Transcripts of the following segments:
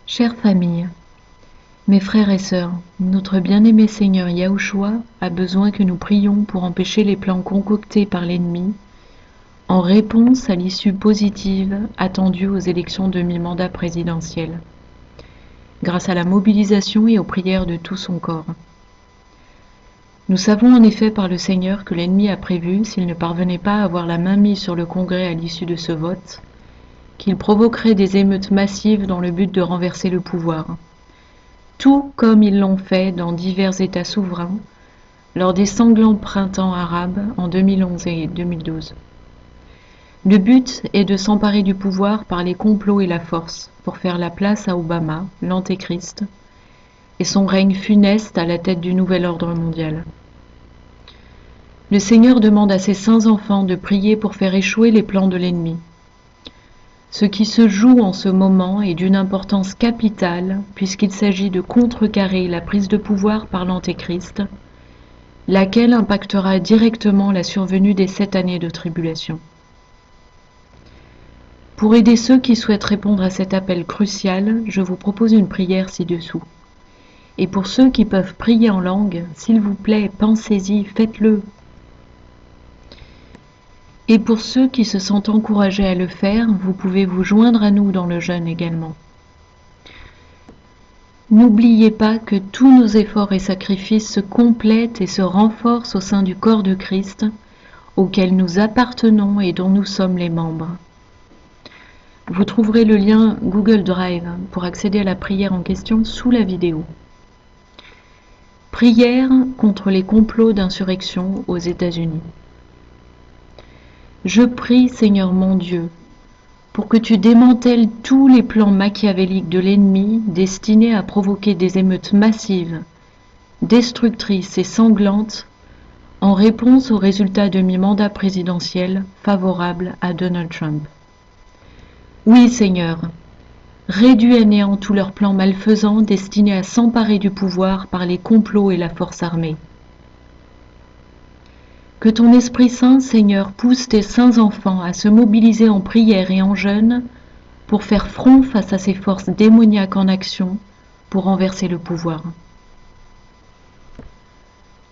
Chère famille, mes frères et sœurs, notre bien-aimé Seigneur Yahushua a besoin que nous prions pour empêcher les plans concoctés par l'ennemi en réponse à l'issue positive attendue aux élections de mi-mandat présidentiel, grâce à la mobilisation et aux prières de tout son corps. Nous savons en effet par le Seigneur que l'ennemi a prévu, s'il ne parvenait pas à avoir la main mise sur le Congrès à l'issue de ce vote, qu'il provoquerait des émeutes massives dans le but de renverser le pouvoir, tout comme ils l'ont fait dans divers États souverains lors des sanglants printemps arabes en 2011 et 2012. Le but est de s'emparer du pouvoir par les complots et la force pour faire la place à Obama, l'antéchrist, et son règne funeste à la tête du nouvel ordre mondial. Le Seigneur demande à ses saints enfants de prier pour faire échouer les plans de l'ennemi. Ce qui se joue en ce moment est d'une importance capitale puisqu'il s'agit de contrecarrer la prise de pouvoir par l'antéchrist, laquelle impactera directement la survenue des 7 années de tribulation. Pour aider ceux qui souhaitent répondre à cet appel crucial, je vous propose une prière ci-dessous. Et pour ceux qui peuvent prier en langue, s'il vous plaît, pensez-y, faites-le. Et pour ceux qui se sentent encouragés à le faire, vous pouvez vous joindre à nous dans le jeûne également. N'oubliez pas que tous nos efforts et sacrifices se complètent et se renforcent au sein du corps de Christ, auquel nous appartenons et dont nous sommes les membres. Vous trouverez le lien Google Drive pour accéder à la prière en question sous la vidéo. Prière contre les complots d'insurrection aux États-Unis. Je prie, Seigneur mon Dieu, pour que tu démantèles tous les plans machiavéliques de l'ennemi destinés à provoquer des émeutes massives, destructrices et sanglantes en réponse aux résultats de mi-mandat présidentiel favorable à Donald Trump. Oui, Seigneur, réduis à néant tous leurs plans malfaisants destinés à s'emparer du pouvoir par les complots et la force armée. Que ton Esprit Saint, Seigneur, pousse tes saints enfants à se mobiliser en prière et en jeûne pour faire front face à ces forces démoniaques en action pour renverser le pouvoir.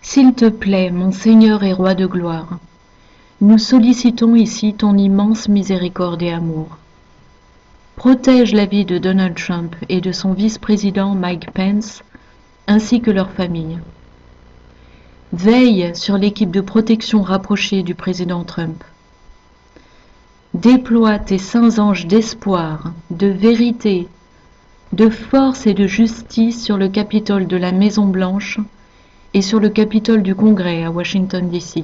S'il te plaît, mon Seigneur et Roi de gloire, nous sollicitons ici ton immense miséricorde et amour. Protège la vie de Donald Trump et de son vice-président Mike Pence, ainsi que leur famille. Veille sur l'équipe de protection rapprochée du président Trump. Déploie tes saints anges d'espoir, de vérité, de force et de justice sur le Capitole de la Maison-Blanche et sur le Capitole du Congrès à Washington, D.C.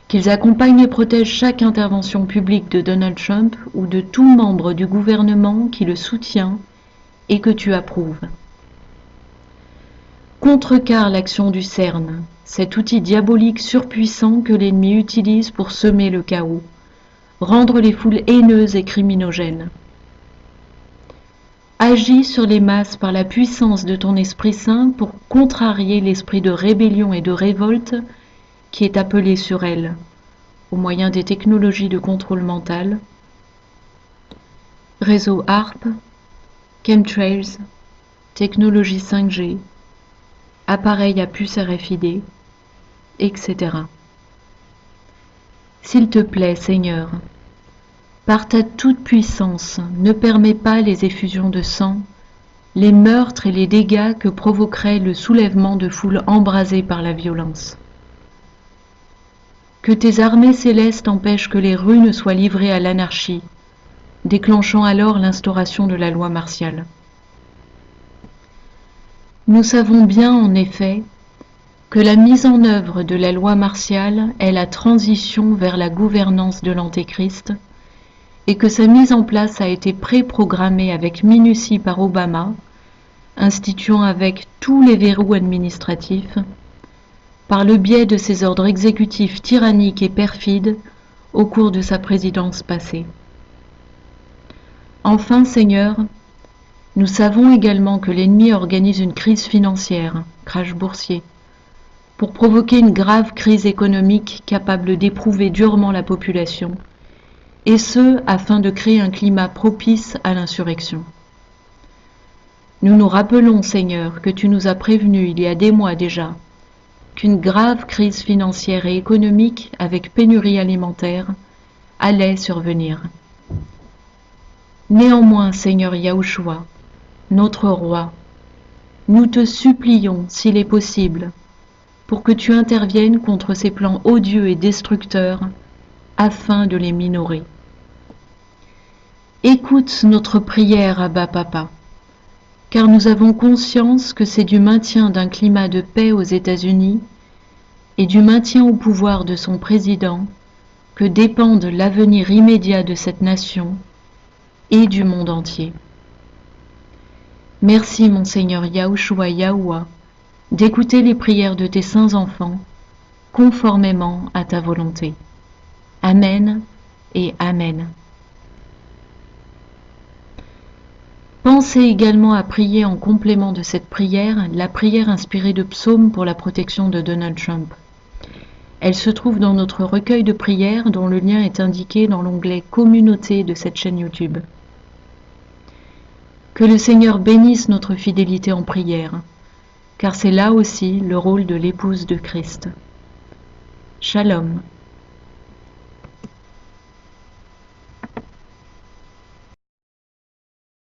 Qu'ils accompagnent et protègent chaque intervention publique de Donald Trump ou de tout membre du gouvernement qui le soutient et que tu approuves. Contrecarre l'action du CERN, cet outil diabolique surpuissant que l'ennemi utilise pour semer le chaos, rendre les foules haineuses et criminogènes. Agis sur les masses par la puissance de ton Esprit Saint pour contrarier l'esprit de rébellion et de révolte qui est appelé sur elles, au moyen des technologies de contrôle mental, réseau HAARP, chemtrails, technologie 5G, appareils à puce RFID, etc. S'il te plaît, Seigneur, par ta toute-puissance, ne permets pas les effusions de sang, les meurtres et les dégâts que provoquerait le soulèvement de foules embrasées par la violence. Que tes armées célestes empêchent que les rues ne soient livrées à l'anarchie, déclenchant alors l'instauration de la loi martiale. Nous savons bien, en effet, que la mise en œuvre de la loi martiale est la transition vers la gouvernance de l'Antéchrist et que sa mise en place a été préprogrammée avec minutie par Obama, instituant avec tous les verrous administratifs, par le biais de ses ordres exécutifs tyranniques et perfides au cours de sa présidence passée. Enfin, Seigneur, nous savons également que l'ennemi organise une crise financière, crash boursier, pour provoquer une grave crise économique capable d'éprouver durement la population, et ce, afin de créer un climat propice à l'insurrection. Nous nous rappelons, Seigneur, que tu nous as prévenus il y a des mois déjà qu'une grave crise financière et économique avec pénurie alimentaire allait survenir. Néanmoins, Seigneur Yahushua, notre roi, nous te supplions, s'il est possible, pour que tu interviennes contre ces plans odieux et destructeurs afin de les minorer. Écoute notre prière, Abba Papa, car nous avons conscience que c'est du maintien d'un climat de paix aux États-Unis et du maintien au pouvoir de son président que dépendent l'avenir immédiat de cette nation et du monde entier. Merci, mon Seigneur Yahushua Yahoua, d'écouter les prières de tes saints enfants, conformément à ta volonté. Amen et Amen. Pensez également à prier en complément de cette prière, la prière inspirée de psaumes pour la protection de Donald Trump. Elle se trouve dans notre recueil de prières dont le lien est indiqué dans l'onglet Communauté de cette chaîne YouTube. Que le Seigneur bénisse notre fidélité en prière, car c'est là aussi le rôle de l'épouse de Christ. Shalom.